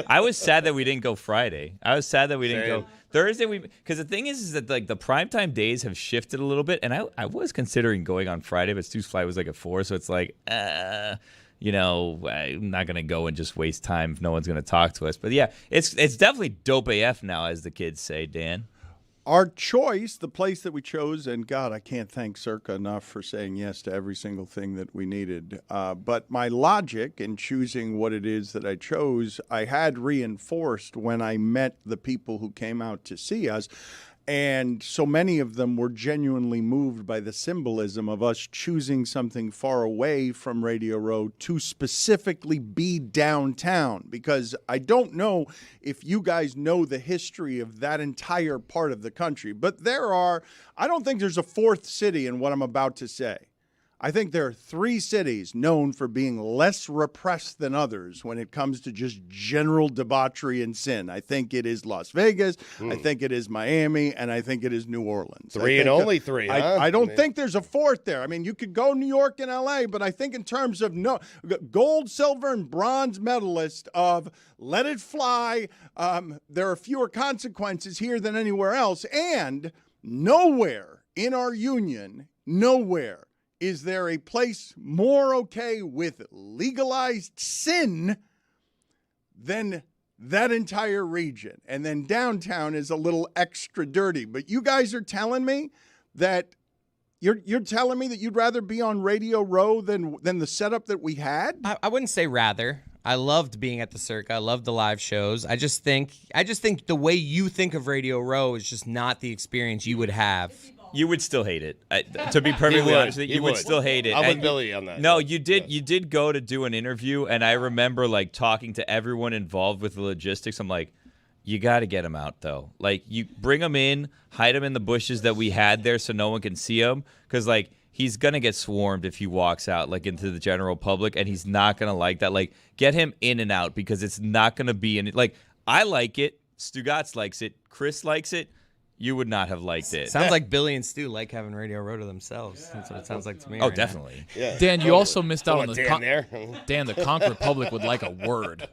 F: I was sad that we didn't go Friday. I was sad that we didn't go Thursday. Because the thing is that like the primetime days have shifted a little bit, and I was considering going on Friday, but Stu's flight was like at 4, so it's like, I'm not gonna go and just waste time if no one's gonna talk to us. But yeah, it's definitely dope AF now, as the kids say, Dan.
B: Our choice, the place that we chose, and God, I can't thank Circa enough for saying yes to every single thing that we needed. But my logic in choosing what it is that I chose, I had reinforced when I met the people who came out to see us. And so many of them were genuinely moved by the symbolism of us choosing something far away from Radio Row to specifically be downtown. Because I don't know if you guys know the history of that entire part of the country, but I don't think there's a fourth city in what I'm about to say. I think there are 3 cities known for being less repressed than others when it comes to just general debauchery and sin. I think it is Las Vegas, I think it is Miami, and I think it is New Orleans.
C: 3 and only 3, huh?
B: I don't think there's a fourth there. I mean, you could go New York and L.A., but I think in terms of gold, silver, and bronze medalist of Let It Fly, there are fewer consequences here than anywhere else, and nowhere in our union, is there a place more okay with legalized sin than that entire region? And then downtown is a little extra dirty. But you guys are telling me that you're telling me that you'd rather be on Radio Row than the setup that we had?
D: I wouldn't say rather. I loved being at the Circa. I loved the live shows. I just think the way you think of Radio Row is just not the experience you would have.
F: You would still hate it. To be perfectly honest with you, you would still hate it.
C: I'm with Billy on that.
F: No, you did. You did go to do an interview, and I remember like talking to everyone involved with the logistics. I'm like, you got to get him out though. Like, you bring him in, hide him in the bushes that we had there, so no one can see him, because like he's gonna get swarmed if he walks out like into the general public, and he's not gonna like that. Like, get him in and out, because it's not gonna be in it. Like, I like it. Stugotz likes it. Chris likes it. You would not have liked it.
D: Sounds like Billy and Stu like having Radio Row to themselves. That's what it sounds like to me.
F: Oh,
D: right
F: definitely.
E: Yeah. Dan, you also missed out on the
C: Dan,
E: the Conch Republic would like a word.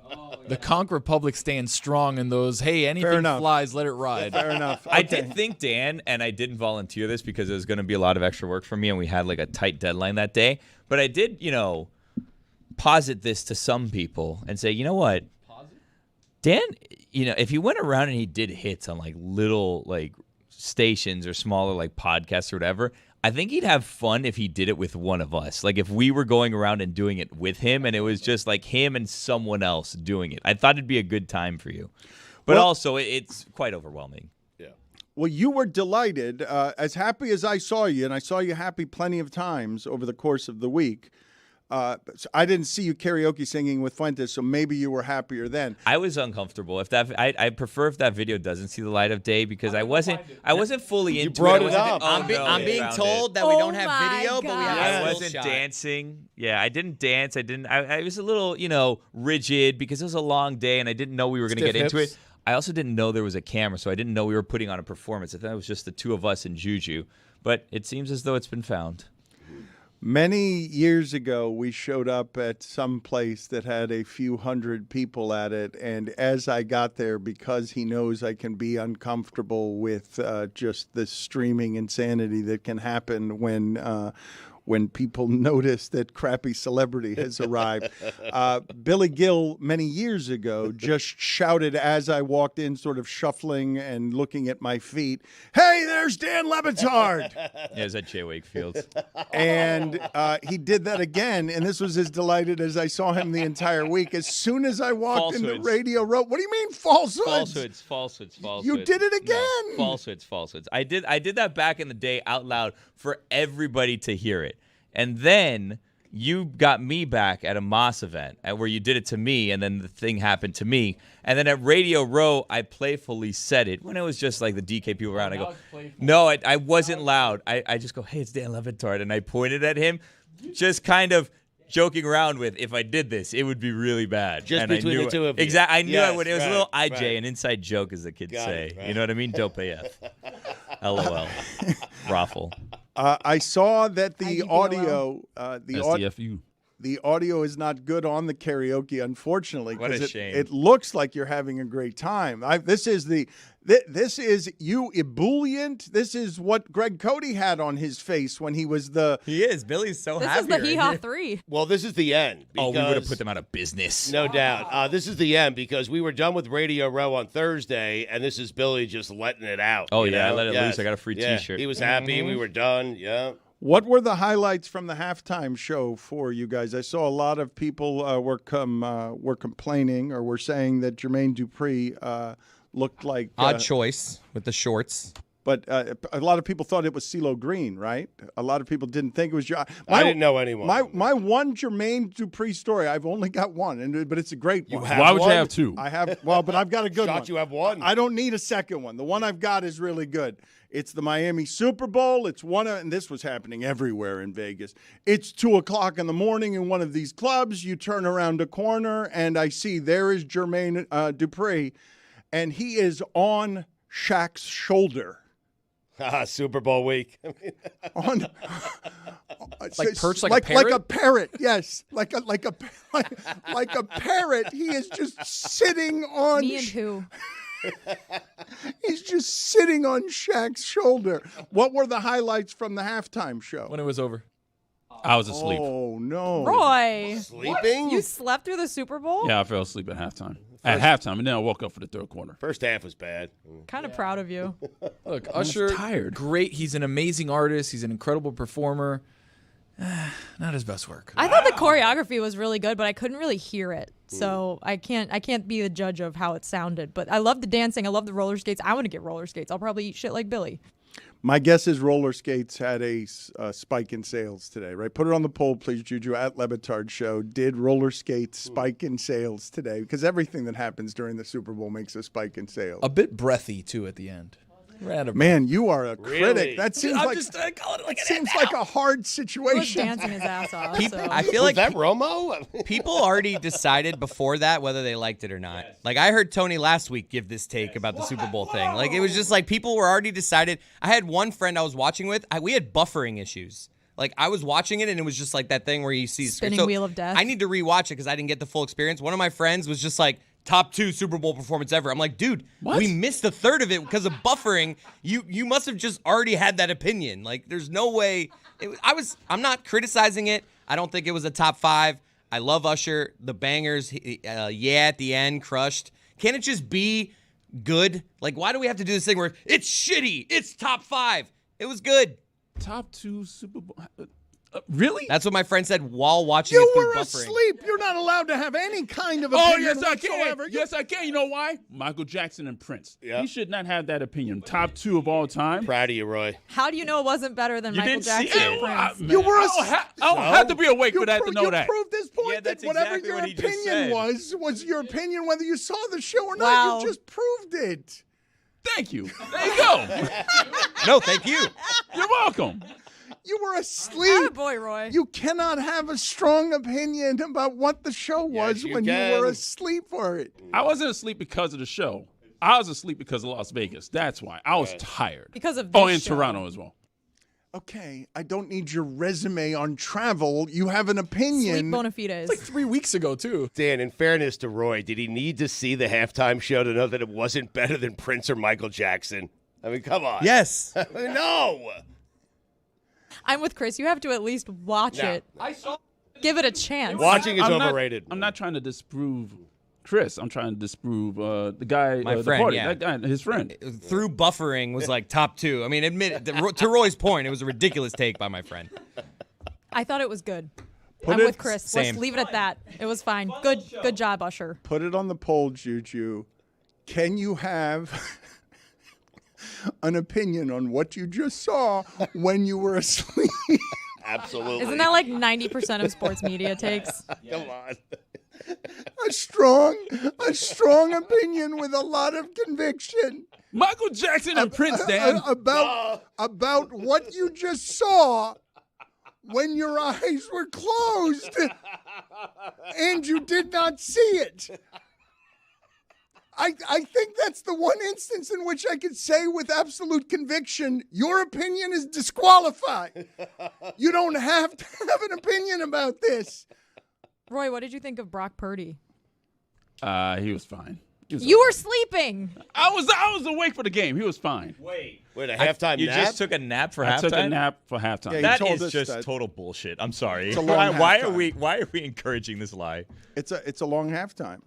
E: The Conch Republic stands strong in those, hey, anything flies, let it ride.
B: Fair enough. Okay.
F: I did think, Dan, and I didn't volunteer this because it was going to be a lot of extra work for me, and we had like a tight deadline that day. But I did, posit this to some people and say, you know what? Dan, if he went around and he did hits on like little like stations or smaller like podcasts or whatever, I think he'd have fun if he did it with one of us. Like if we were going around and doing it with him, and it was just like him and someone else doing it. I thought it'd be a good time for you. But also it's quite overwhelming.
C: Yeah.
B: Well, you were delighted, as happy as I saw you, and I saw you happy plenty of times over the course of the week. So I didn't see you karaoke singing with Fuentes, so maybe you were happier then.
F: I was uncomfortable. I prefer if that video doesn't see the light of day, because I wasn't fully into
C: brought
F: it.
C: it up.
D: I'm being told that we don't have video, but we have
F: I
D: a
F: wasn't dancing. Yeah, I didn't dance. I was a little, rigid because it was a long day and I didn't know we were going to get into it. I also didn't know there was a camera, so I didn't know we were putting on a performance. I thought it was just the two of us and Juju. But it seems as though it's been found.
B: Many years ago, we showed up at some place that had a few hundred people at it, and as I got there, because he knows I can be uncomfortable with just the streaming insanity that can happen when people notice that crappy celebrity has arrived. Billy Gill, many years ago, just shouted as I walked in, sort of shuffling and looking at my feet, "Hey, there's Dan Le Batard!"
F: Yeah, it was at Jay Wakefield.
B: And he did that again, and this was as delighted as I saw him the entire week. As soon as I walked into Radio Row, what do you mean falsehoods?
F: Falsehoods.
B: You did it again.
F: No, falsehoods. I did that back in the day out loud for everybody to hear it. And then you got me back at a Moss event where you did it to me, and then the thing happened to me. And then at Radio Row, I playfully said it when it was just like the DK people around. I go, no, I wasn't loud. I just go, hey, it's Dan Le Batard. And I pointed at him, just kind of joking around with, if I did this, it would be really bad.
C: Just
F: and
C: between the two of you.
F: Exactly. I knew I would. It was
C: right,
F: a little IJ,
C: right.
F: an inside joke, as the kids
C: Got
F: say.
C: it, right.
F: You know what I mean? Dope AF. LOL. Raffle.
B: I saw that the audio,
H: SDFU.
B: the audio is not good on the karaoke, unfortunately.
F: What a
B: 'cause
F: shame.
B: It looks like you're having a great time. This is you ebullient. This is what Greg Cody had on his face when he was the.
F: He is. Billy's so
G: This
F: happy.
G: is the
F: right
G: Hee-Haw
F: here.
G: 3.
C: Well, this is the end.
F: Oh, we would have
C: because-
F: put them out of business.
C: No doubt. This is the end because we were done with Radio Row on Thursday, and this is Billy just letting it out.
F: Oh,
C: you
F: yeah, I
C: know?
F: let it
C: Yes.
F: loose. I got a free
C: Yeah,
F: T-shirt.
C: He was happy. We were done. Yeah.
B: What were the highlights from the halftime show for you guys? I saw a lot of people were complaining or were saying that Jermaine Dupri looked like
D: Odd choice with the shorts.
B: But a lot of people thought it was CeeLo Green, right? A lot of people didn't think it was.
C: I didn't know anyone.
B: My one Jermaine Dupri story. I've only got one, but it's a great one.
H: Why would you have two?
B: I have but I've got a good
C: Shot
B: one.
C: you have one.
B: I don't need a second one. The one I've got is really good. It's the Miami Super Bowl. It's and this was happening everywhere in Vegas. It's 2:00 in the morning in one of these clubs. You turn around a corner, and I see there is Jermaine Dupri, and he is on Shaq's shoulder.
C: Super Bowl week.
B: On
E: Like perched like a
B: like
E: parrot?
B: a parrot, yes, like a parrot. He is just sitting on.
G: Me and who?
B: He's just sitting on Shaq's shoulder. What were the highlights from the halftime show?
E: When it was over.
H: I was asleep.
B: Oh no,
G: Roy.
C: Sleeping?
G: You slept through the Super Bowl?
H: Yeah, I fell asleep at halftime. At halftime, and then I woke up for the third quarter.
C: First half was bad.
G: Kind of proud of you.
E: Look, Usher,
H: tired.
E: great. He's an amazing artist. He's an incredible performer. Not his best work.
G: I thought the choreography was really good, but I couldn't really hear it. So I can't be the judge of how it sounded. But I love the dancing. I love the roller skates. I want to get roller skates. I'll probably eat shit like Billy.
B: My guess is roller skates had a spike in sales today, right? Put it on the poll, please, Juju, at Le Batard Show. Did roller skates spike in sales today? Because everything that happens during the Super Bowl makes a spike in sales.
E: A bit breathy, too, at the end.
B: Man, you are a critic.
C: Really?
B: That seems
E: I'm
B: like
E: just calling it like it
B: seems
E: is
B: like
E: now.
B: a hard
G: He was
B: situation.
G: dancing his ass off.
D: People,
G: so.
D: I feel
C: Was
D: like
C: that Romo?
D: people already decided before that whether they liked it or not. Like I heard Tony last week give this take about the Super Bowl thing. Like it was just like people were already decided. I had one friend I was watching with. We had buffering issues. Like I was watching it and it was just like that thing where you see
G: Spinning wheel of death.
D: I need to rewatch it because I didn't get the full experience. One of my friends was just like, top 2 Super Bowl performance ever. I'm like, dude, we missed a third of it because of buffering. You must have just already had that opinion. Like, there's no way. I'm not criticizing it. I don't think it was a top 5. I love Usher. The bangers, at the end, crushed. Can't it just be good? Like, why do we have to do this thing where it's shitty? It's top 5. It was good.
H: Top 2 Super Bowl. Really?
D: That's what my friend said while watching
B: You
D: it through
B: were
D: buffering.
B: asleep. You're not allowed to have any kind of
H: Oh,
B: opinion
H: yes, I can.
B: whatsoever.
H: Yes, I can. You know why? Michael Jackson and Prince.
C: Yeah.
H: He should not have that opinion. Top 2 of all time.
C: Proud of you, Roy.
G: How do you know it wasn't better than Michael
H: didn't see
G: Jackson
H: it.
G: and Prince?
B: You were
H: I don't have to be awake for that to know
B: you
H: that.
B: proved this point
F: Yeah,
B: that
F: that's
B: whatever
F: exactly
B: your
F: what he just
B: opinion
F: said.
B: was your opinion whether you saw the show or not.
G: Wow.
B: You just proved it.
H: Thank you. There you go.
D: No, thank you.
H: You're welcome.
B: You were asleep.
G: Boy, Roy.
B: You cannot have a strong opinion about what the show was
C: you
B: when
C: can.
B: you were asleep for it.
H: I wasn't asleep because of the show. I was asleep because of Las Vegas. That's why. I was tired.
G: Because of
H: Oh,
G: this
H: in
G: show.
H: Toronto as well.
B: Okay, I don't need your resume on travel. You have an opinion.
G: Sweet bona fides.
E: It's like 3 weeks ago, too.
C: Dan, in fairness to Roy, did he need to see the halftime show to know that it wasn't better than Prince or Michael Jackson? I mean, come on.
D: Yes.
C: No.
G: I'm with Chris. You have to at least watch it. Give it a chance.
C: Watching is
H: I'm
C: overrated.
H: I'm not trying to disprove Chris. I'm trying to disprove the guy,
D: My
H: the
D: friend,
H: party.
D: yeah.
H: That guy, his friend.
D: Through buffering was like top 2. I mean, admit it, to Roy's point, it was a ridiculous take by my friend.
G: I thought it was good.
B: Put
G: I'm
B: it-
G: with Chris. Let's
D: Same.
G: leave it at that. It was fine. Good job, Usher.
B: Put it on the poll, Juju. Can you have an opinion on what you just saw when you were asleep?
C: Absolutely.
G: Isn't that like 90% of sports media takes?
C: Come on.
B: A strong opinion with a lot of conviction
H: Michael Jackson and Prince, Dan.
B: about what you just saw when your eyes were closed and you did not see it. I think that's the one instance in which I could say with absolute conviction, your opinion is disqualified. You don't have to have an opinion about this.
G: Roy, what did you think of Brock Purdy?
H: He was fine.
G: You were sleeping.
H: I was awake for the game. He was fine.
C: Wait, a halftime
F: You
C: nap?
F: just took a nap for
H: I
F: halftime?
H: took a nap for halftime.
B: Yeah,
F: That
B: told
F: is
B: us
F: just
B: that.
F: total bullshit. I'm sorry.
B: It's a long
F: Why are
B: halftime.
F: we encouraging this lie?
B: It's a long halftime.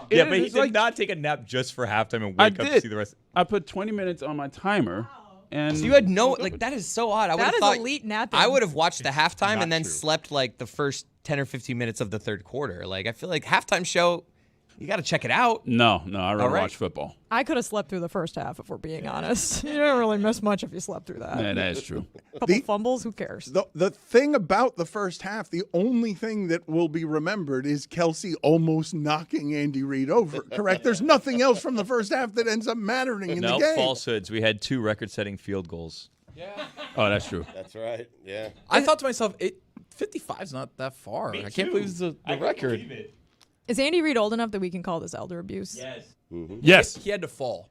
F: Yeah, but he
H: It's
F: did
H: like-
F: not take a nap just for halftime and
H: I
F: wake up to
H: did.
F: see the rest.
H: I put 20 minutes on my timer, and
D: So you had no, like, that is so odd. I would
G: That
D: have
G: is
D: thought
G: elite napping.
D: I would have watched the halftime
F: Not
D: and then
F: true.
D: slept like the first 10 or 15 minutes of the third quarter. Like, I feel like halftime show, you got to check it out.
H: No, I rather
D: All right.
H: watch football.
G: I could have slept through the first half if we're being honest. You don't really miss much if you slept through that.
H: Yeah, that is true.
G: Couple fumbles, who cares?
B: The thing about the first half, the only thing that will be remembered is Kelsey almost knocking Andy Reid over. Correct? There's nothing else from the first half that ends up mattering in
F: No
B: the game.
F: falsehoods. We had 2 record-setting field goals.
H: Oh, that's true.
C: That's right. Yeah.
E: I thought to myself, 55's not that far. I can't believe it's the record.
G: Is Andy Reid old enough that we can call this elder abuse?
H: Yes.
E: He had to fall.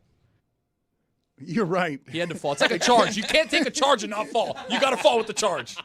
B: You're right.
E: He had to fall. It's like a charge. You can't take a charge and not fall. You got to fall with the charge.